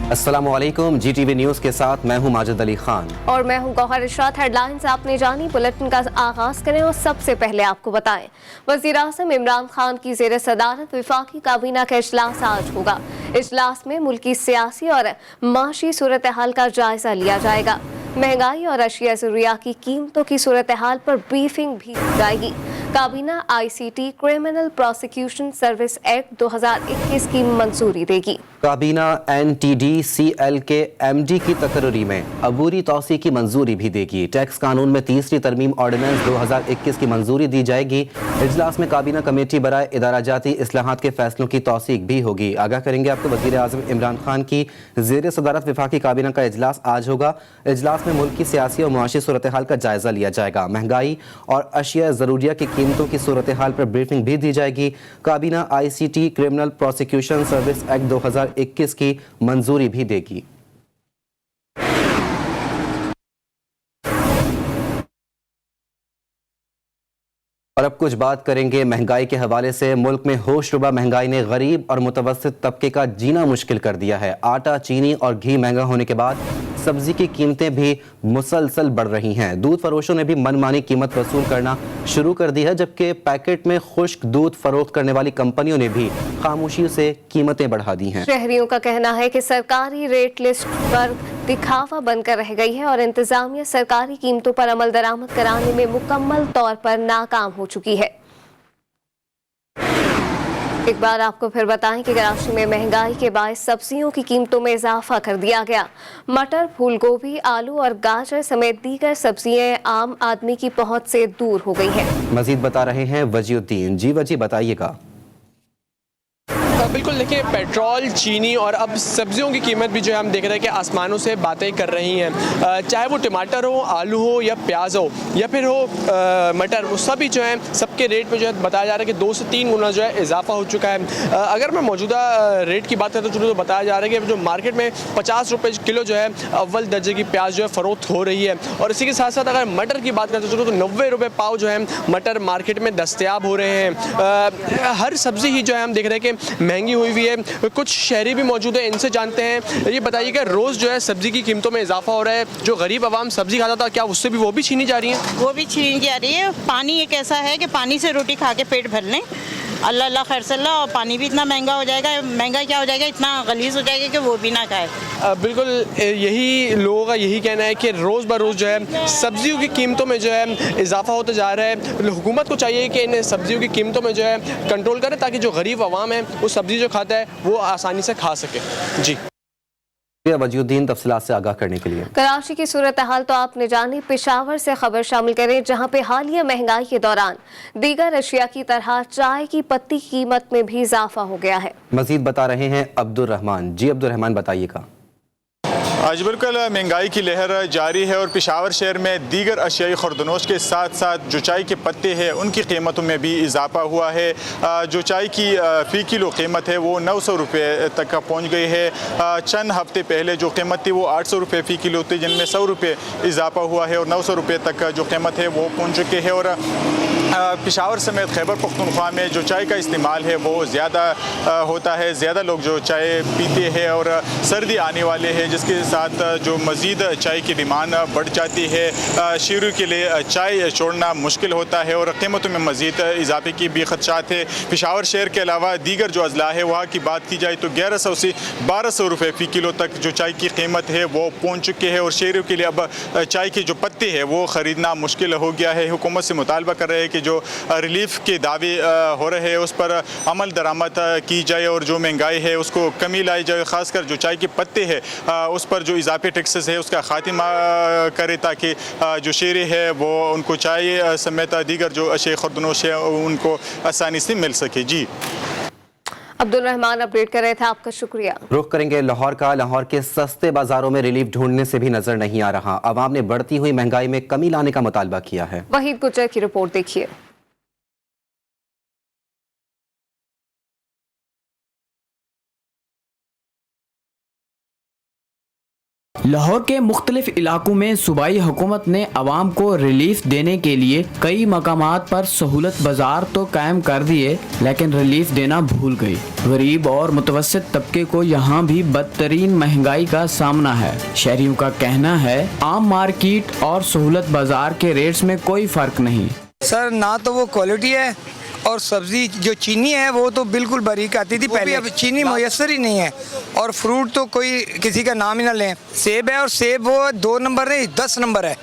अस्सलामुअलैकुम, GTV news के साथ मैं हूं माजिद अली खान और मैं हूं गौहर इशरात। हेडलाइंस आपने जानी, बुलेटिन का आगाज करें और सबसे पहले आपको बताएं, वज़ीर आज़म इमरान खान की ज़ेर सदारत वफाकी काबीना का इजलास आज होगा। इजलास में मुल्की सियासी और माशी सूरत हाल का जायजा लिया जाएगा। महंगाई और अशिया ज़रूरिया की कीमतों की सूरत हाल पर ब्रीफिंग भी की जाएगी। काबीना ICT criminal prosecution service act 2021 की मंजूरी देगी। काबीना NTDCL के MD की तकर्री में अबूरी तौसी की मंजूरी भी देगी। टैक्स कानून में तीसरी तरमीम ऑर्डिनेंस 2021 की मंजूरी दी जाएगी। इजलास में काबीना कमेटी बराए इदाराजाती इस्लाहात के फैसलों की तौसीक भी होगी। आगाह करेंगे आपको वज़ीर आज़म इमरान खान की ज़ेर सदारत वफाकी काबीना का इजलास आज होगा। इजलास में मुल्क की सियासी और मुआशी सूरत हाल का जायजा लिया जाएगा। महंगाई और अशिया ज़रूरिया की कीमतों की सूरत हाल पर ब्रीफिंग भी दी जाएगी। काबीना ICT criminal prosecution service act 2021 की मंजूरी भी देगी। और अब कुछ बात करेंगे महंगाई के हवाले से। मुल्क में होशरुबा महंगाई ने गरीब और मुतवस्सित तबके का जीना मुश्किल कर दिया है। आटा, चीनी और घी महंगा होने के बाद सब्जी की कीमतें भी मुसलसल बढ़ रही हैं। दूध फरोशों ने भी मनमानी कीमत वसूल करना शुरू कर दी है, जबकि पैकेट में खुश्क दूध फरोख्त करने वाली कंपनियों ने भी खामोशी से कीमतें बढ़ा दी हैं। शहरियों का कहना है कि सरकारी रेट लिस्ट पर दिखावा बनकर रह गई है और इंतजामिया सरकारी कीमतों पर अमल दरामद कराने में मुकम्मल तौर पर नाकाम हो चुकी है। एक बार आपको फिर बताएं कि कराची में महंगाई के बायस सब्जियों की कीमतों में इजाफा कर दिया गया। मटर, फूल गोभी, आलू और गाजर समेत दीगर सब्जियां आम आदमी की पहुंच से दूर हो गई हैं। मजीद बता रहे हैं वजीउद्दीन। जी वजी, बताइएगा। बिल्कुल, देखिए, पेट्रोल, चीनी और अब सब्जियों की कीमत भी जो है हम देख रहे हैं कि आसमानों से बातें कर रही हैं। चाहे वो टमाटर हो, आलू हो या प्याज हो या फिर हो मटर, वो सभी जो है सबके रेट में जो है बताया जा रहा है कि 2 से 3 गुना जो है इजाफा हो चुका है। अगर मैं मौजूदा रेट की बात करें तो बताया जा रहा है कि जो मार्केट में 50 रुपये किलो जो है अव्वल दर्जे की प्याज जो है फ़रोख्त हो रही है। और इसी के साथ साथ अगर मटर की बात करते तो 90 रुपये पाव जो है मटर मार्केट में दस्तयाब हो रहे हैं। हर सब्ज़ी ही जो है हम देख रहे हैं कि महंगी हुई हुई है। कुछ शहरी भी मौजूद है, इनसे जानते हैं। ये बताइए कि रोज़ जो है सब्जी की कीमतों में इजाफा हो रहा है। जो गरीब आवाम सब्जी खाता था, क्या उससे भी वो भी छीनी जा रही है? वो भी छीनी जा रही है। पानी एक ऐसा है कि पानी से रोटी खा के पेट भर लें। अल्लाह अल्लाह खैर सल्ला। और पानी भी इतना महंगा हो जाएगा, महंगा क्या हो जाएगा, इतना गलीज़ हो जाएगा कि वो भी ना खाए। बिल्कुल, यही लोगों का यही कहना है कि रोज़ ब रोज़ जो है सब्जियों की कीमतों में जो है इजाफा होता जा रहा है। हुकूमत को चाहिए कि इन सब्जियों की कीमतों में जो है कंट्रोल करे, ताकि जो गरीब आवाम है वो सब्जी जो खाता है वो आसानी से खा सके। जी वजीउद्दीन तफसीलात से आगाह करने के लिए। कराची की सूरत हाल तो आपने जानी। पेशावर से खबर शामिल करें, जहां पे हालिया महंगाई के दौरान दीगर अशिया की तरह चाय की पत्ती की कीमत में भी इजाफा हो गया है। मजीद बता रहे हैं अब्दुल रहमान। जी अब्दुल रहमान, बताइएगा। आज बिल्कुल महंगाई की लहर जारी है और पेशावर शहर में दीगर अशियाई खुर्दनोश के साथ साथ जो चाय के पत्ते हैं उनकी कीमतों में भी इजाफा हुआ है। जो चाय की फ़ी किलो कीमत है वो 900 रुपये तक का पहुँच गई है। चंद हफ्ते पहले जो कीमत थी वो 800 रुपये फ़ी किलो थी, जिनमें 100 रुपये इजाफा हुआ है और 900 रुपये तक का जो कीमत है वो पहुँच चुके हैं। और पेशावर समेत खैबर पख्तूनख्वा में जो चाय का इस्तेमाल है वो ज़्यादा होता है। ज़्यादा लोग जो चाय पीते हैं और सर्दी आने वाले हैं, जिसके साथ जो मज़ीद चाय की डिमांड बढ़ जाती है। शुरू के लिए चाय छोड़ना मुश्किल होता है और कीमतों में मज़ीद इजाफे की भी खदशात है। पेशावर शहर के अलावा दीगर जो अजला है वहाँ की बात की जाए तो 1100 से 1200 रुपये फ़ी किलो तक जो चाय की कीमत है वो पहुँच चुके हैं। और शहरों के लिए अब चाय के जो पत्ते हैं वो ख़रीदना मुश्किल हो गया है। हुकूमत से मुतालबा कर रहे हैं कि जो रिलीफ के दावे हो रहे हैं उस पर अमल दरामद की जाए और जो महंगाई है उसको कमी लाई जाए। ख़ासकर जो चाय के पत्ते हैं उस पर जो इजाफी टैक्सेस है उसका खात्मा करे, ताकि जो शहरी है वो उनको चाय समेत दीगर जो अशिया खुर्दनोश है उनको आसानी से मिल सके। जी अब्दुल रहमान अपडेट कर रहे थे, आपका शुक्रिया। रुख करेंगे लाहौर का। लाहौर के सस्ते बाजारों में रिलीफ ढूंढने से भी नजर नहीं आ रहा। आवाम ने बढ़ती हुई महंगाई में कमी लाने का मुतालबा किया है। वहीद गुज्जर की रिपोर्ट देखिए। लाहौर के मुख्तलिफ इलाकों में सूबाई हुकूमत ने आवाम को रिलीफ देने के लिए कई मकामात पर सहूलत बाजार तो कायम कर दिए, लेकिन रिलीफ देना भूल गई। गरीब और मुतवस्सित तबके को यहाँ भी बदतरीन महंगाई का सामना है। शहरियों का कहना है आम मार्केट और सहूलत बाजार के रेट्स में कोई फर्क नहीं। सर ना तो वो क्वालिटी है और सब्जी जो चीनी है वो तो बिल्कुल बारीक आती थी पहले, अब चीनी मुयस्सर ही नहीं है। और फ्रूट तो कोई किसी का नाम ही ना लें। सेब है और सेब वो 2 नंबर नहीं 10 नंबर है।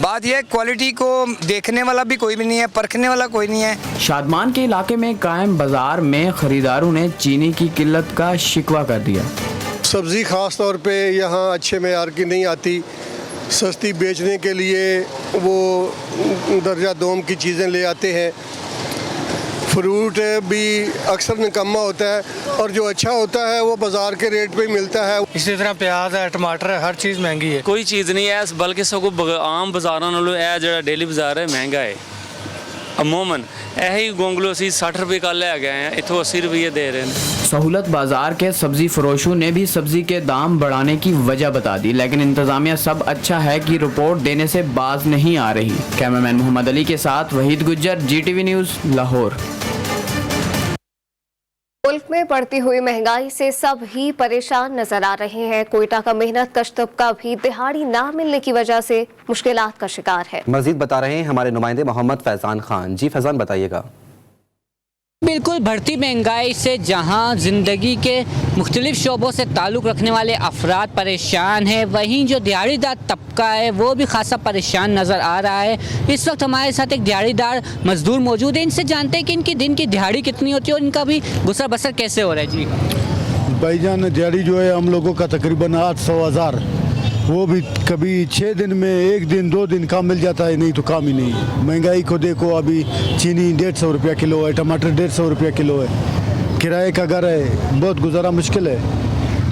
बात यह है क्वालिटी को देखने वाला भी कोई भी नहीं है, परखने वाला कोई नहीं है। शादमान के इलाके में कायम बाजार में खरीदारों ने चीनी की किल्लत का शिकवा कर दिया। सब्ज़ी ख़ास तौर पे यहाँ अच्छे मेयार की नहीं आती। सस्ती बेचने के लिए वो दर्जा दोम की चीज़ें ले आते हैं। फ्रूट भी अक्सर निकम्मा होता है और जो अच्छा होता है वो बाज़ार के रेट पे मिलता है। इसी तरह प्याज है, टमाटर है, हर चीज़ महंगी है। कोई चीज़ नहीं है बल्कि सगों आम बाज़ारों नालों यह जो डेली बाज़ार है महंगा है। अमूमन यही गोंगलो असी 60 रुपये का ले गए हैं, इतों 80 रुपये दे रहे हैं। सहूलत बाजार के सब्जी फरोशों ने भी सब्जी के दाम बढ़ाने की वजह बता दी, लेकिन इंतजामिया सब अच्छा है कि रिपोर्ट देने से बाज नहीं आ रही। कैमरामैन मोहम्मद अली के साथ वहीद गुज्जर, GTV न्यूज़, लाहौर। मुल्क में बढ़ती हुई महंगाई से सब ही परेशान नजर आ रहे हैं। कोयटा का मेहनत कश तबका भी दिहाड़ी ना मिलने की वजह से मुश्किलात का शिकार है। मजीद बता रहे हैं हमारे नुमाइंदे मोहम्मद फैजान खान। जी फैजान, बताइएगा। बिल्कुल, बढ़ती महंगाई से जहां ज़िंदगी के मुख्तलिफ शोबों से ताल्लुक़ रखने वाले अफराद परेशान हैं, वहीं जो दिहाड़ीदार तबका है वो भी खासा परेशान नज़र आ रहा है। इस वक्त हमारे साथ एक दिहाड़ीदार मजदूर मौजूद है। इनसे जानते हैं कि इनकी दिन की दिहाड़ी कितनी होती है और इनका भी गुजर बसर कैसे हो रहा है। जी भाईजान, दिहाड़ी जो है हम लोगों का तकरीबन 800,000, वो भी कभी 6 दिन में 1 दिन 2 दिन काम मिल जाता है, नहीं तो काम ही नहीं। महंगाई को देखो, अभी चीनी 150 रुपया किलो है, टमाटर 150 रुपया किलो है, किराए का घर है, बहुत गुजारा मुश्किल है।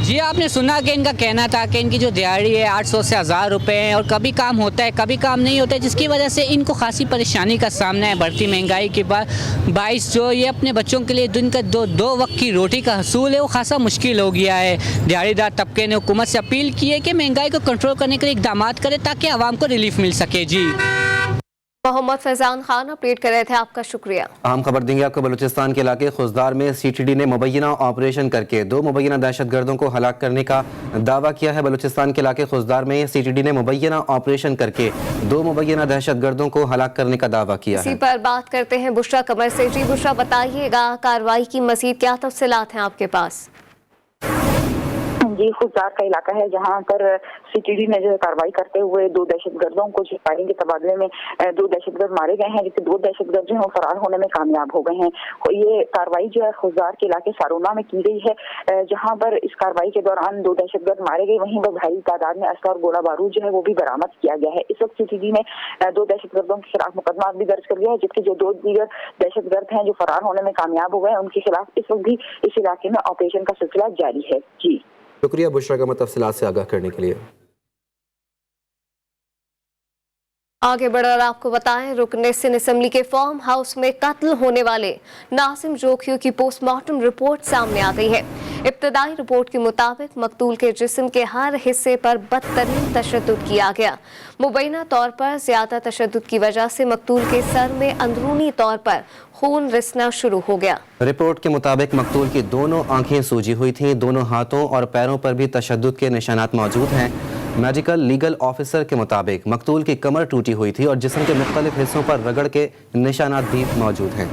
जी, आपने सुना कि इनका कहना था कि इनकी जो दिहाड़ी है 800 से 1000 रुपये है और कभी काम होता है कभी काम नहीं होता है, जिसकी वजह से इनको खासी परेशानी का सामना है। बढ़ती महंगाई के बाद बाईस जो ये अपने बच्चों के लिए दिन का दो वक्त की रोटी का हसूल है वो खासा मुश्किल हो गया है। दिहाड़ीदार तबके ने हुकूमत से अपील की है कि महंगाई को कंट्रोल करने के लिए इकदाम करे ताकि आवाम को रिलीफ मिल सके। जी, मोहम्मद फैजान खान अपडेट कर रहे थे, आपका शुक्रिया। अहम खबर देंगे आपको। बलूचिस्तान के इलाके खुजदार में CTD ने मुबैना ऑपरेशन करके 2 मुबैना दहशतगर्दों को हलाक करने का दावा किया है। बलूचिस्तान के इलाके खुजदार में CTD ने मुबैना ऑपरेशन करके 2 मुबैना दहशतगर्दों को हलाक करने का दावा किया है। इसी पर बात करते हैं बुशरा कमर से। जी बुशरा, बताइएगा कार्रवाई की मजीद क्या तफसीलात हैं आपके पास? जी, खुजदार का इलाका है जहां पर CTD ने जो है कार्रवाई करते हुए 2 दहशतगर्दों को फायरिंग के तबादले में 2 दहशतगर्द मारे गए हैं, जिससे 2 दहशतगर्द जो है फरार होने में कामयाब हो गए हैं। ये कार्रवाई जो है खुजदार के इलाके सारोना में की गई है, जहां पर इस कार्रवाई के दौरान 2 दहशतगर्द मारे गए। वहीं पर भारी तादाद में असला और गोला बारूद जो है वो भी बरामद किया गया है। इस वक्त CTD ने 2 दहशतगर्दों के खिलाफ मुकदमा भी दर्ज कर लिया है, जबकि जो 2 दीगर दहशतगर्द हैं जो फरार होने में कामयाब हो गए उनके खिलाफ इस वक्त भी इस इलाके में ऑपरेशन का सिलसिला जारी है। जी शुक्रिया बुशरा का तफसीलात से आगाह करने के लिए। आगे बढ़कर आपको बताएं, रुकन सिंध असम्बली के फार्म हाउस में कत्ल होने वाले नासिम जोखियों की पोस्टमार्टम रिपोर्ट सामने आ गई है। इब्तदाई रिपोर्ट के मुताबिक मकतूल के जिस्म के हर हिस्से पर बदतरीन तशद्दुद किया गया। मुबैना तौर पर ज्यादा तशद्दुद की वजह से मकतूल के सर में अंदरूनी तौर पर खून रिसना शुरू हो गया। रिपोर्ट के मुताबिक मकतूल की दोनों आंखें सूजी हुई थीं, दोनों हाथों और पैरों पर भी तशद्दुद के निशानात मौजूद हैं। मेडिकल लीगल ऑफिसर के मुताबिक मकतूल की कमर टूटी हुई थी और जिस्म के मुख्तलिफ हिस्सों पर रगड़ के निशानात भी मौजूद हैं।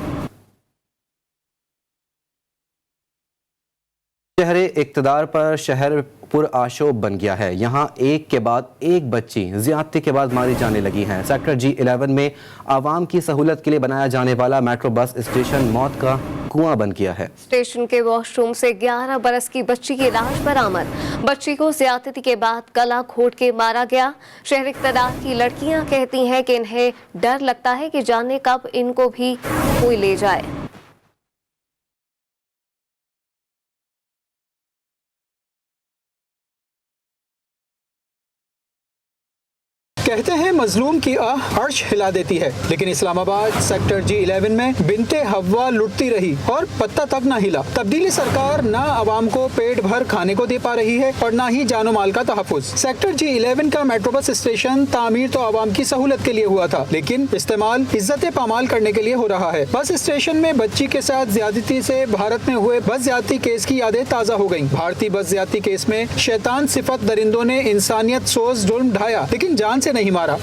शहरे इक़्तिदार पर शहर पुरआशोब बन गया है। यहाँ एक के बाद एक बच्ची ज़्यादती के बाद मारी जाने लगी हैं। सेक्टर G11 में आवाम की सहूलत के लिए बनाया जाने वाला मेट्रो बस स्टेशन मौत का कुआं बन गया है। स्टेशन के वॉशरूम से 11 बरस की बच्ची की लाश बरामद। बच्ची को ज़्यादती के बाद गला घोट के मारा गया। शहर इक़्तिदार की लड़कियां कहती हैं कि इन्हें डर लगता है कि जाने कब इनको भी कोई ले जाए। कहते हैं मजलूम की आह अर्श हिला देती है, लेकिन इस्लामाबाद सेक्टर G11 में बिनते हवा लुटती रही और पत्ता तक न हिला। तब्दीली सरकार न आवाम को पेट भर खाने को दे पा रही है और न ही जानो माल का तहफ़्फ़ुज़। सेक्टर G11 का मेट्रो बस स्टेशन तामीर तो आवाम की सहूलत के लिए हुआ था, लेकिन इस्तेमाल इज्जत पामाल करने के लिए हो रहा है। बस स्टेशन में बच्ची के साथ ज्यादती से भारत में हुए बस ज्यादती केस की यादें ताज़ा हो गईं। भारतीय बस ज्यादती केस में शैतान सिफत दरिंदों ने इंसानियत सोज जुल्म ढाया, लेकिन जान से नहीं मारा।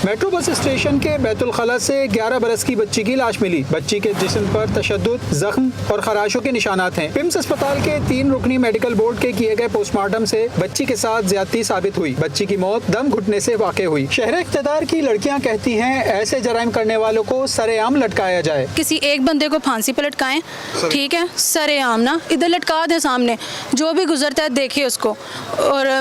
मेट्रो बस स्टेशन के बैतुल खला से 11 बरस की बच्ची की लाश मिली। बच्ची के जिस्म पर तशद्दुद, जख्म और खराशों के निशानात हैं। पिम्स अस्पताल के 3 रुकनी मेडिकल बोर्ड के किए गए पोस्टमार्टम से बच्ची के साथ ज्यादती साबित हुई। बच्ची की मौत दम घुटने से वाक़ई हुई। शहर इख्तिदार की लड़कियां कहती हैं ऐसे जराइम करने वालों को सरेआम लटकाया जाए। किसी एक बंदे को फांसी पर लटकाएं, ठीक है, सरेआम ना, इधर लटका दें सामने, जो भी गुजरता है देखे उसको। और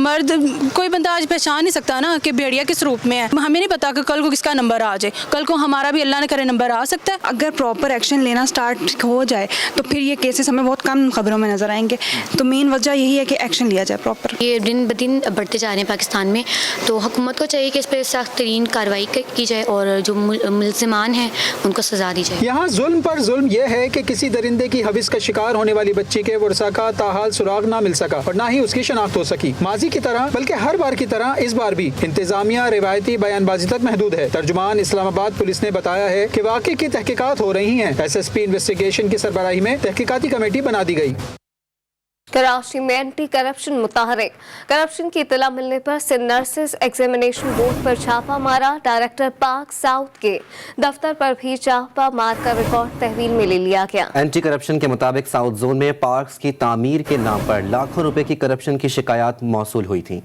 मर्द कोई बंदा आज पहचान नहीं सकता ना कि भेड़िया किस रूप में है। हमें नहीं पता कि कल को किसका नंबर आ जाए, कल को हमारा भी अल्लाह ने करे नंबर आ सकता है। अगर प्रॉपर एक्शन लेना स्टार्ट हो जाए तो फिर ये केसेस हमें बहुत कम खबरों में नजर आएंगे। तो मेन वजह यही है कि एक्शन लिया जाए प्रॉपर। ये दिन ब दिन बढ़ते जा रहे हैं पाकिस्तान में, तो हुकूमत को चाहिए कि इस पर सख्त तरीन कार्रवाई की जाए और जो मुल्ज़िमान हैं उनको सजा दी जाए। यहाँ जुल्म पर जुल्म यह है कि किसी दरिंदे की हविस का शिकार होने वाली बच्ची के वर्सा का ताहाल सुराग ना मिल सका और ना ही उसकी शनाख्त हो सकी। माजी की तरह बल्कि हर बार की तरह इस बार भी इंतजामिया रिवायती बयानबाजी तक महदूद है। तर्जुमान इस्लामाबाद पुलिस ने बताया है कि वाक़े की तहकीकात हो रही हैं। SSP इन्वेस्टिगेशन की सरबराही में तहकीकाती कमेटी बना दी गई। कराची में एंटी करप्शन मुताहरिक। करप्शन की इतला मिलने पर सिंध नर्सेस एग्जामिनेशन बोर्ड पर छापा मारा। डायरेक्टर पार्क साउथ के दफ्तर पर भी छापा मारकर रिकॉर्ड तहवील में ले लिया गया। एंटी करप्शन के मुताबिक साउथ जोन में पार्क्स की तामीर के नाम पर लाखों रुपए की करप्शन की शिकायत मौसूल हुई थी।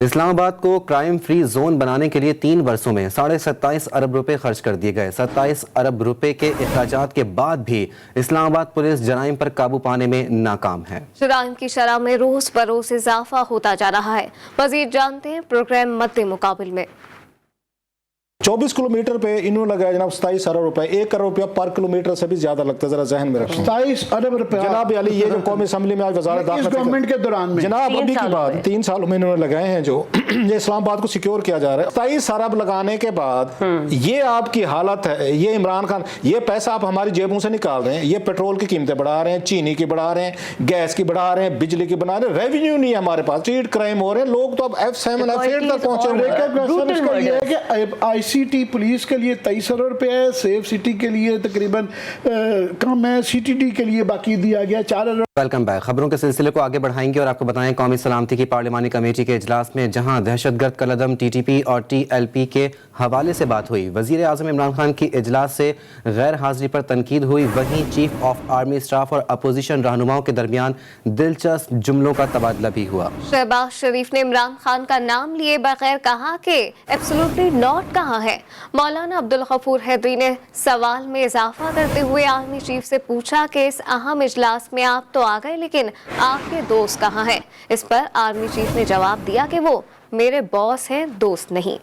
इस्लामाबाद को क्राइम फ्री जोन बनाने के लिए 3 वर्षों में 27.5 अरब रुपए खर्च कर दिए गए। 27 अरब रुपए के अखराजात के बाद भी इस्लामाबाद पुलिस जराइम पर काबू पाने में नाकाम है। जराइम की शरह में रोज बरोज इजाफा होता जा रहा है। मजीद जानते हैं प्रोग्राम मद्दे मुकाबिल में। 24 किलोमीटर पे इन्होंने लगाया जनाब 27 अरब रुपए, 1 करोड़ रुपया पर किलोमीटर से भी ज्यादा लगता है। जरा जहन में रखें 27 अरब रुपया जनाब अली, ये जो कौमी असम्बली में आज वज़ारत दाखिला गवर्नमेंट के दौरान में जनाब अभी की बात 3 सालों में इन्होंने लगाए हैं जो ये इस्लामाबाद को सिक्योर किया जा रहा है। 27 अरब लगाने के बाद ये आपकी हालत है। ये इमरान खान ये पैसा आप हमारी जेबों से निकाल रहे हैं। ये पेट्रोल की कीमतें बढ़ा रहे हैं, चीनी की बढ़ा रहे हैं, गैस की बढ़ा रहे हैं, बिजली की बना रहे हैं। रेवेन्यू नहीं है हमारे पास, स्ट्रीट क्राइम हो रहे हैं। लोग तो अब F7 F8 तक पहुंचे हुए हैं। ICT पुलिस के लिए 23 अरब रुपए है, सेफ सिटी के लिए तकरीबन कम है, CTD के लिए बाकी दिया गया 4 अरब। Welcome back. खबरों के सिलसिले को आगे बढ़ाएंगे और आपको बताएं कौमी सलामती की पार्लिमानी कमेटी के इजलास में जहां दहशतगर्द कलदम TTP और TLP के हवाले से बात हुई, वजीर आज़म इमरान खान की इजलास से गैर हाजिरी पर तनकीद हुई। वहीं चीफ ऑफ आर्मी स्टाफ और अपोजिशन रहनुमाओं के दरमियान दिलचस्प जुमलों का तबादला भी हुआ। शहबाज शरीफ ने इमरान खान का नाम लिए बगैर कहा कि एब्सोल्युटली नॉट कहा है। मौलाना अब्दुल गफूर हैदरी ने सवाल में इजाफा करते हुए आर्मी चीफ से पूछा कि इस अहम इजलास में आप तो आ गए, लेकिन आपके दोस्त कहाँ हैं? इस पर आर्मी चीफ ने जवाब दिया कि वो मेरे बॉस हैं, दोस्त नहीं।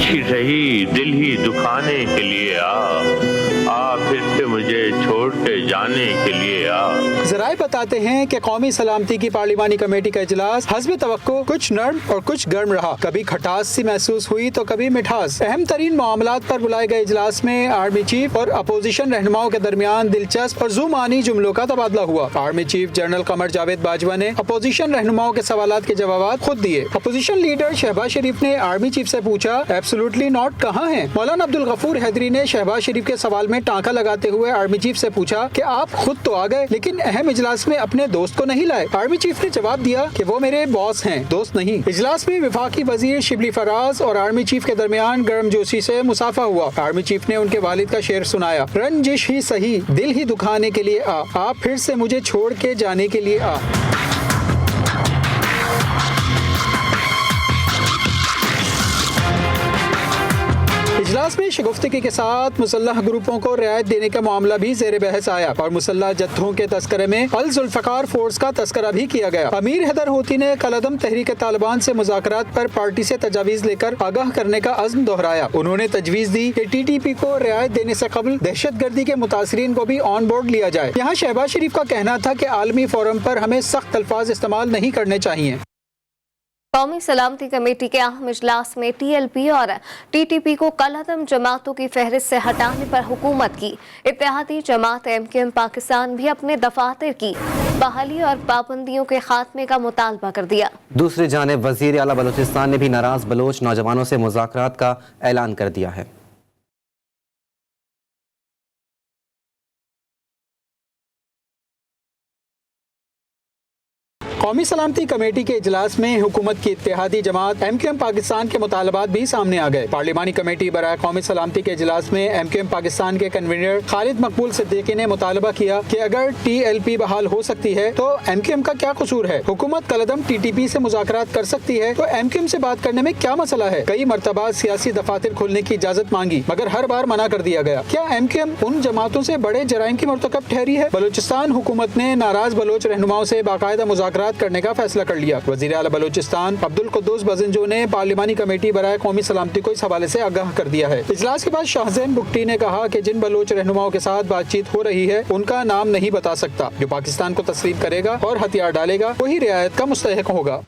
रही दिल ही दुखाने के लिए आ फिर से मुझे छोड़ के जाने के लिए आ। जराए बताते हैं कि कौमी सलामती की पार्लिमानी कमेटी का इजलास हस्ब तवक्को कुछ नर्म और कुछ गर्म रहा। कभी खटास सी महसूस हुई तो कभी मिठास। अहम तरीन मामलात पर बुलाए गए इजलास में आर्मी चीफ और अपोजिशन रहनुमाओं के दरमियान दिलचस्प और जुमानी जुमलों का तबादला हुआ। Army chief general Qamar Javed Bajwa ने अपोजिशन रहनुमाओं के सवालात के जवाब खुद दिए। अपोजिशन लीडर शहबाज शरीफ ने आर्मी चीफ से पूछा एब्सोल्युटली नॉट कहाँ है? मौलाना अब्दुल गफूर हैदरी ने शहबाज शरीफ के सवाल में टांका लगाते हुए आर्मी चीफ से पूछा कि आप खुद तो आ गए, लेकिन अहम इजलास में अपने दोस्त को नहीं लाए। आर्मी चीफ ने जवाब दिया कि वो मेरे बॉस हैं, दोस्त नहीं। इजलास में वफाकी वजीर शिबली फराज और आर्मी चीफ के दरमियान गर्मजोशी से मुसाफा हुआ। आर्मी चीफ ने उनके वालिद का शेर सुनाया, रंजिश ही सही दिल ही दुखाने के लिए आ, आप फिर से मुझे छोड़ के जाने के लिए आ। इजलास में शगुफ्तगी के साथ मुसल्लह ग्रुपों को रियायत देने का मामला भी जेर बहस आया और मुसल्लह जत्थों के तस्करे में अल जुल्फकार फोर्स का तस्करा भी किया गया। अमीर हैदर होती ने कलअदम तहरीक तालिबान से मुज़ाकरात पर पार्टी से तजावीज़ लेकर आगाह करने का अज़्म दोहराया। उन्होंने तजवीज़ दी कि TTP को रियायत देने से कबल दहशतगर्दी के मुतासरीन को भी ऑन बोर्ड लिया जाए। यहाँ शहबाज शरीफ का कहना था कि आलमी फोरम पर हमें सख्त अल्फाज इस्तेमाल नहीं करने चाहिए। कौमी सलामती कमेटी के अहम इजलास में TLP और TTP को कलअदम जमातों की फहरिस्त से हटाने पर हुकूमत की। इत्तेहादी जमात MKM पाकिस्तान भी अपने दफातर की बहाली और पाबंदियों के खात्मे का मुतालबा कर दिया। दूसरी जानिब वज़ीर आला बलूचिस्तान ने भी नाराज बलोच नौजवानों से मुज़ाकरात का ऐलान कर दिया है। कौमी सलामती कमेटी के इजलास में हुकूमत की इत्तेहादी जमात MKM पाकिस्तान के मुतालबात भी सामने आ गए। पार्लिमानी कमेटी बराए कौमी सलामती के इजलास में MKM पाकिस्तान के कन्वीनर खालिद मकबूल सिद्दीकी ने मुतालबा किया कि अगर TLP बहाल हो सकती है तो MKM का क्या कसूर है। हुकूमत कलअदम TTP से मुज़ाकरात कर सकती है तो MKM से बात करने में क्या मसला है। कई मरतबा सियासी दफातर खोलने की इजाजत मांगी मगर हर बार मना कर दिया गया। क्या MKM उन जमातों से बड़े जराइम की मरतकब ठहरी है। बलूचिस्तान हुकूमत ने नाराज बलोच रहनुमाओं से बाकायदा मुज़ाकरात करने का फैसला कर लिया। वज़ीर आला बलूचिस्तान अब्दुल कुद्दूस बज़ंजो ने पार्लिमानी कमेटी बराए कौमी सलामती को इस हवाले से आगाह कर दिया है। इजलास के बाद शाहज़ैन बुगटी ने कहा कि जिन बलोच रहनुमाओं के साथ बातचीत हो रही है उनका नाम नहीं बता सकता। जो पाकिस्तान को तस्लीम करेगा और हथियार डालेगा वही रियायत का मुस्तहिक होगा।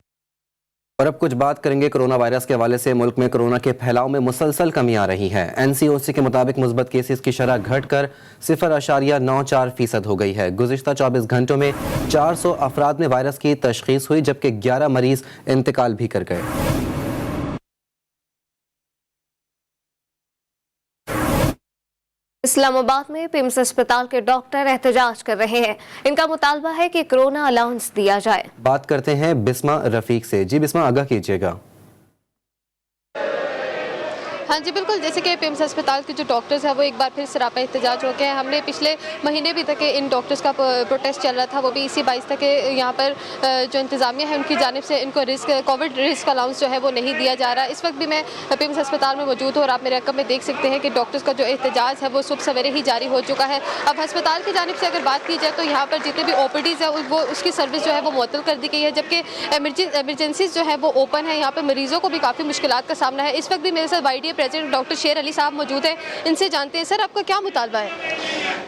और अब कुछ बात करेंगे कोरोना वायरस के हवाले से। मुल्क में कोरोना के फैलाव में मुसलसल कमी आ रही है। NCOC के मुताबिक मुस्बत केसेस की शरह घटकर 0.94% हो गई है। गुज़िश्ता 24 घंटों में 400 अफराद में वायरस की तशख़ीस हुई जबकि 11 मरीज इंतकाल भी कर गए। इस्लामाबाद में पिम्स अस्पताल के डॉक्टर एहतजाज कर रहे हैं। इनका मुतालबा है कि कोरोना अलाउंस दिया जाए। बात करते हैं बिस्मा रफीक से। जी बिस्मा, आगाह कीजिएगा। हाँ जी बिल्कुल, जैसे कि पिम्स अस्पताल के जो डॉक्टर्स हैं वो एक बार फिर सरापा एहतजाज हो गए हैं। हमने पिछले महीने भी तक इन डॉक्टर्स का प्रोटेस्ट चल रहा था, वो भी इसी 22 तक यहाँ पर जो इंतज़ामिया है उनकी जानिब से इनको कोविड रिस्क अलाउंस जो है वो नहीं दिया जा रहा। इस वक्त भी मैं पिम्स अस्पताल में मौजूद हूँ और आप मेरे रकम में देख सकते हैं कि डॉक्टर्स का जो एहतजाज है वो सुबह सवेरे ही जारी हो चुका है। अब अस्पताल की जानिब से अगर बात की जाए तो यहाँ पर जितने भी OPDs है वो उसकी सर्विस जो है वो मुअत्तल कर दी गई है, जबकि एमरजेंसीज जो है वो ओपन है। यहाँ पर मरीजों को भी काफ़ी मुश्किलात का सामना है। इस वक्त भी मेरे साथ YDA प्रेसिडेंट डॉक्टर शेर अली साहब मौजूद हैं, इनसे जानते हैं। सर, आपका क्या मुतालबा है?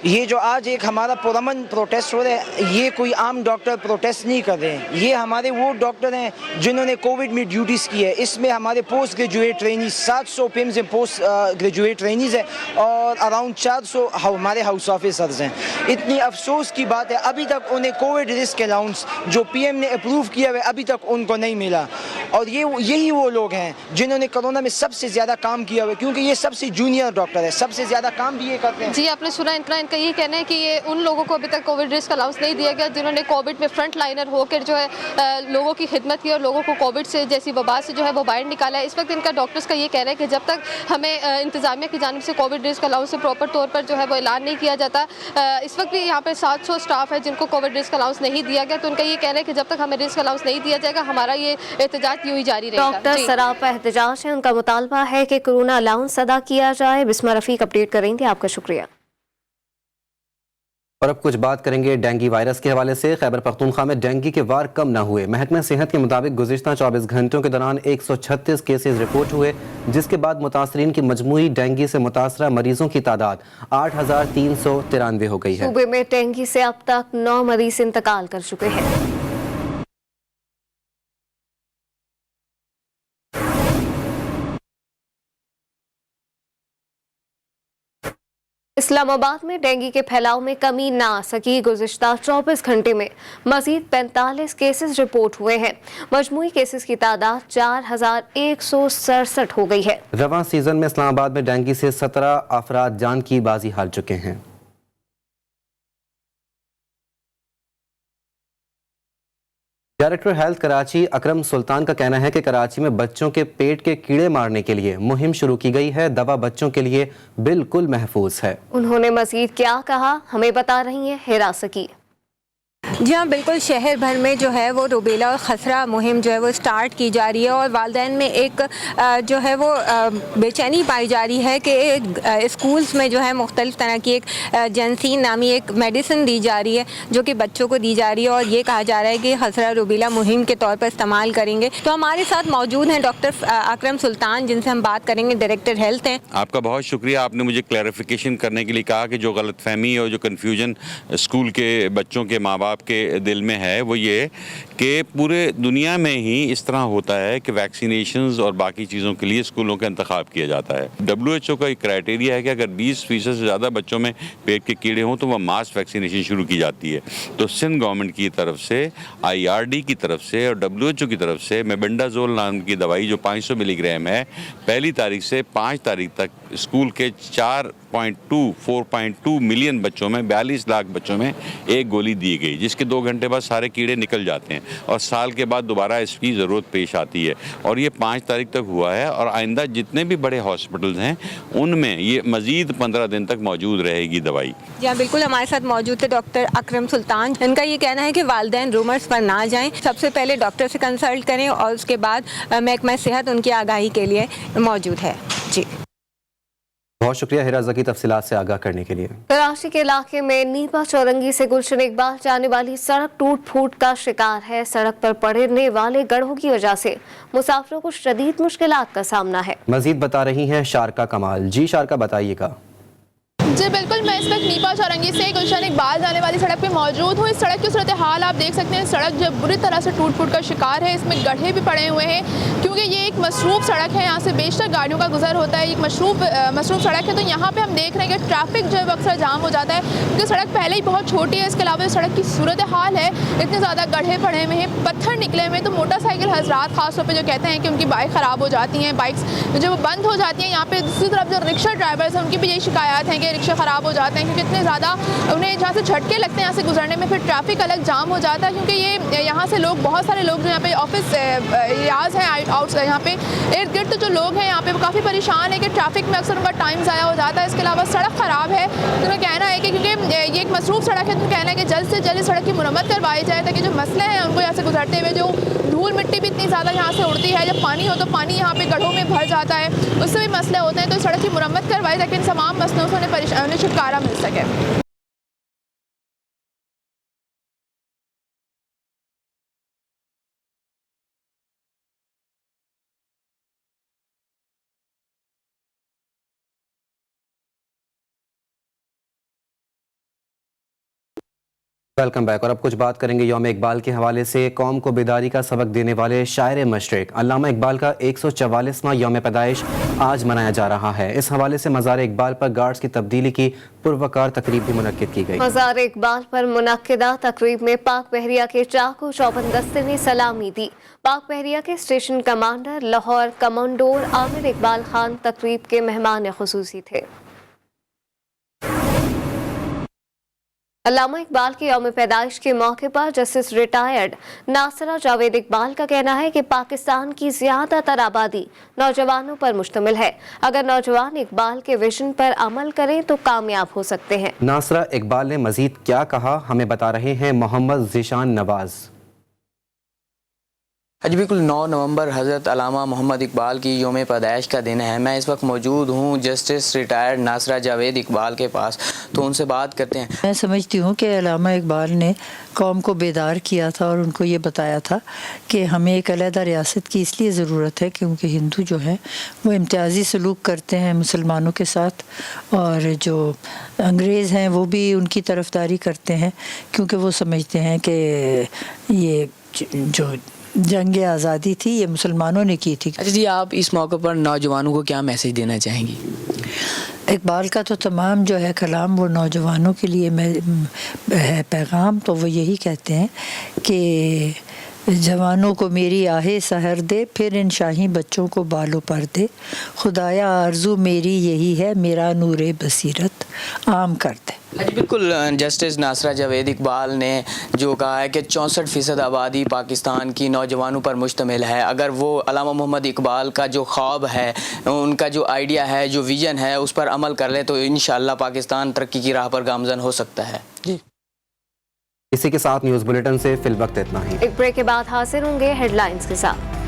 ये जो आज एक हमारा पुरअमन प्रोटेस्ट हो रहा है, ये कोई आम डॉक्टर प्रोटेस्ट नहीं कर रहे हैं। ये हमारे वो डॉक्टर हैं जिन्होंने कोविड में ड्यूटीज़ की है। इसमें हमारे पोस्ट ग्रेजुएट ट्रेनीज 700 पिम्स में पोस्ट ग्रेजुएट ट्रेनीज हैं और अराउंड 400 हमारे हाउस ऑफिसर्स हैं। इतनी अफसोस की बात है, अभी तक उन्हें कोविड रिस्क अलाउंस जो PM ने अप्रूव किया है अभी तक उनको नहीं मिला। और यही वो लोग हैं जिन्होंने कोरोना में सबसे ज़्यादा काम किया हुआ है, क्योंकि ये सबसे जूनियर डॉक्टर है, सबसे ज़्यादा काम भी ये करते हैं। जी, आपने सुना, इनका ये कहना है कि ये उन लोगों को अभी तक कोविड रिस्क अलाउंस नहीं दिया गया जिन्होंने कोविड में फ्रंट लाइनर होकर जो है लोगों की खिदमत की और लोगों को कोविड से जैसी वबा से जो है वो बाहर निकाला है। इस वक्त इनका डॉक्टर्स का ये कहना है कि जब तक हमें इंतजामिया की जानिब से कोविड रिस्क अलाउंस से प्रॉपर तौर पर जो है वो ऐलान नहीं किया जाता। इस वक्त भी यहाँ पर 700 स्टाफ है जिनको कोविड रिस्क अलाउंस नहीं दिया गया, तो उनका ये कहना है कि जब तक हमें रिस्क अलाउंस नहीं दिया जाएगा हमारा ये एहतजाज यूँ ही जारी रहेगा। डॉक्टर सरापा एहतजाज है, उनका मुतालबा है कि कोरोना अलाउंस अदा किया जाए। बिस्मा रफीक अपडेट करेंगे, आपका शुक्रिया। और अब कुछ बात करेंगे डेंगू वायरस के हवाले से। खैबर पख्तूनख्वा में डेंगू के वार कम न हुए। महकमा सेहत के मुताबिक गुज़िश्ता 24 घंटों के दौरान 136 केसेस रिपोर्ट हुए, जिसके बाद मुतासरीन की मजमूई डेंगू से मुतासरा मरीजों की तादाद 8393 हो गई है। सूबे में डेंगू से अब तक 9 मरीज इंतकाल कर चुके हैं। इस्लामाबाद में डेंगू के फैलाव में कमी ना आ सकी। गुज़िश्ता 24 घंटे में मजीद 45 केसेस रिपोर्ट हुए हैं। मजमूई केसेस की तादाद 4167 हो गई है। रवां सीजन में इस्लामाबाद में डेंगू से 17 अफराद जान की बाजी हार चुके हैं। डायरेक्टर हेल्थ कराची अकरम सुल्तान का कहना है कि कराची में बच्चों के पेट के कीड़े मारने के लिए मुहिम शुरू की गई है। दवा बच्चों के लिए बिल्कुल महफूज है। उन्होंने मजीद क्या कहा, हमें बता रही हैं हिरा सकी। जी हाँ, बिल्कुल शहर भर में जो है वो रूबेला और खसरा मुहिम जो है वो स्टार्ट की जा रही है और वालिदैन में एक जो है वो बेचैनी पाई जा रही है कि स्कूल्स में जो है मुख्तलिफ तरह की एक जंसीन नामी एक मेडिसिन दी जा रही है जो कि बच्चों को दी जा रही है और ये कहा जा रहा है कि खसरा रूबेला मुहिम के तौर पर इस्तेमाल करेंगे। तो हमारे साथ मौजूद हैं डॉक्टर अकरम सुल्तान, जिनसे हम बात करेंगे, डायरेक्टर हेल्थ हैं। आपका बहुत शुक्रिया, आपने मुझे क्लैरिफिकेशन करने के लिए कहा कि जो गलतफहमी और जो कन्फ्यूजन स्कूल के बच्चों के माँ बाप के दिल में है वो ये कि पूरे दुनिया में ही इस तरह होता है कि वैक्सीनेशंस और बाकी चीज़ों के लिए स्कूलों का इंतखाब किया जाता है। WHO का एक क्राइटेरिया है कि अगर 20% से ज़्यादा बच्चों में पेट के कीड़े हों तो वह मास वैक्सीनेशन शुरू की जाती है। तो सिंध गवर्नमेंट की तरफ से, IRD की तरफ से और WHO की तरफ से मेबेंडाजोल नाम की दवाई जो 500 मिलीग्राम है, पहली तारीख से 5 तारीख तक स्कूल के 4.2 मिलियन बच्चों में 42 लाख बच्चों में एक गोली दी गई, जिसके 2 घंटे बाद सारे कीड़े निकल जाते हैं और साल के बाद दोबारा इसकी ज़रूरत पेश आती है। और ये 5 तारीख तक हुआ है और आइंदा जितने भी बड़े हॉस्पिटल्स हैं उनमें ये मज़ीद 15 दिन तक मौजूद रहेगी दवाई। जी हाँ, बिल्कुल हमारे साथ मौजूद थे डॉक्टर अकरम सुल्तान। इनका ये कहना है कि वालिदैन रूमर्स पर ना जाएं, सबसे पहले डॉक्टर से कंसल्ट करें और उसके बाद महकमा सेहत उनकी आगाही के लिए मौजूद है। जी बहुत शुक्रिया हिरा ज़की तफसीलात से आगाह करने के लिए। कराची के इलाके में नीपा चौरंगी से गुलशन इकबाल जाने वाली सड़क टूट फूट का शिकार है। सड़क पर पड़ने वाले गड्ढों की वजह से मुसाफिरों को शदीद मुश्किलात का सामना है। मजीद बता रही हैं शारका कमाल। जी शारका, बताइएगा। जी बिल्कुल, मैं इस वक्त नीपा चौरंगी से गुलशन इकबाल जाने वाली सड़क पे मौजूद हूँ। इस सड़क की सूरत हाल आप देख सकते हैं। सड़क जो बुरी तरह से टूट फूट का शिकार है, इसमें गड्ढे भी पड़े हुए हैं क्योंकि ये एक मसरूफ़ सड़क है, यहाँ से बेशतर गाड़ियों का गुजर होता है। एक मसरूफ़ सड़क है, तो यहाँ पे हम देख रहे हैं कि ट्रैफिक जो है वो अक्सर जाम हो जाता है क्योंकि सड़क पहले ही बहुत छोटी है। इसके अलावा सड़क की सूरत हाल है, इतने ज़्यादा गड्ढे पड़े हुए हैं, पत्थर निकले हुए हैं। तो मोटरसाइकिल हजरात ख़ासतौर पर जो कहते हैं कि उनकी बाइक ख़राब हो जाती हैं, बाइक्स जो बंद हो जाती हैं। यहाँ पे दूसरी तरफ जो रिक्शा ड्राइवर्स हैं उनकी भी यही शिकायत है कि रिक्शा ख़राब हो जाते हैं क्योंकि इतने ज़्यादा उन्हें जहाँ से झटके लगते हैं यहाँ से गुजरने में, फिर ट्रैफिक अलग जाम हो जाता है क्योंकि ये यहाँ से लोग, बहुत सारे लोग जो यहाँ पे ऑफिस एरियाज़ हैं आउट यहाँ पे इर्द गिर्द, तो जो लोग हैं यहाँ पे वो काफ़ी परेशान है कि ट्रैफिक में अक्सर उनका टाइम ज़ाया हो जाता है। इसके अलावा सड़क ख़राब है, तो उनका कहना है कि क्योंकि ये एक मसरूफ़ सड़क है, तो कहना है कि जल्द से जल्द सड़क की मुरम्मत करवाई जाए ताकि जो मसले हैं उनको यहाँ से गुजरते हुए, जो धूल मिट्टी भी इतनी ज़्यादा यहाँ से उड़ती है, जब पानी हो तो पानी यहाँ पे गड्ढों में भर जाता है, उससे भी मसले होते हैं। तो सड़क की मुरम्मत करवाई ताकि इन तमाम मसलों से उन्हें छुटकारा मिल सके। Welcome back. और अब कुछ बात करेंगे यौम इकबाल के हवाले से। कौम को बेदारी का सबक देने वाले शायर मशरिक अल्लामा इकबाल का 144वां यौम पैदाइश आज मनाया जा रहा है। इस हवाले से मज़ार इकबाल पर गार्ड्स की तब्दीली की पुरवकार तकरीब भी मुनक्किद की गई। मज़ार इकबाल पर मुनक्किदा तकरीब में पाक बहरिया के चाकू चौबंद दस्ते ने सलामी दी। पाक बहरिया के station commander Lahore commodore Aamir Iqbal Khan तकरीब के मेहमान खुसूसी थे। अल्लामा इकबाल के यौम पैदाइश के मौके पर जस्टिस रिटायर्ड नासरा जावेद इकबाल का कहना है कि पाकिस्तान की ज़्यादातर आबादी नौजवानों पर मुश्तमिल है। अगर नौजवान इकबाल के विजन पर अमल करें तो कामयाब हो सकते हैं। नासरा इकबाल ने मजीद क्या कहा, हमें बता रहे हैं मोहम्मद ज़ीशान नवाज। आज बिल्कुल 9 नवंबर हज़रत अल्लामा मोहम्मद इकबाल की यौम पैदाइश का दिन है। मैं इस वक्त मौजूद हूँ जस्टिस रिटायर्ड नासरा जावेद इकबाल के पास, तो उनसे बात करते हैं। मैं समझती हूँ कि अल्लामा इकबाल ने कौम को बेदार किया था और उनको ये बताया था कि हमें एक अलहदा रियासत की इसलिए ज़रूरत है क्योंकि हिंदू जो है वो इम्तियाज़ी सलूक करते हैं मुसलमानों के साथ, और जो अंग्रेज़ हैं वो भी उनकी तरफदारी करते हैं क्योंकि वो समझते हैं कि ये जो जंग आज़ादी थी ये मुसलमानों ने की थी। अच्छा जी, आप इस मौके पर नौजवानों को क्या मैसेज देना चाहेंगी? इकबाल का तो तमाम जो है कलाम वो नौजवानों के लिए है पैगाम, तो वो यही कहते हैं कि जवानों को मेरी आहे सहर दे, फिर इन शाही बच्चों को बालों पर दे, खुदाया आरजू मेरी यही है, मेरा नूरे बसीरत आम कर दे। जी बिल्कुल, जस्टिस नासरा जावेद इकबाल ने जो कहा है कि 64% आबादी पाकिस्तान की नौजवानों पर मुश्तमिल है। अगर वो अल्लामा मोहम्मद इकबाल का जो ख्वाब है, उनका जो आइडिया है, जो विज़न है, उस पर अमल कर ले तो इंशाअल्लाह पाकिस्तान तरक्की की राह पर गामज़न हो सकता है। जी। इसी के साथ न्यूज़ बुलेटिन से फिल वक्त इतना ही। एक ब्रेक के बाद हाजिर होंगे हेडलाइंस के साथ।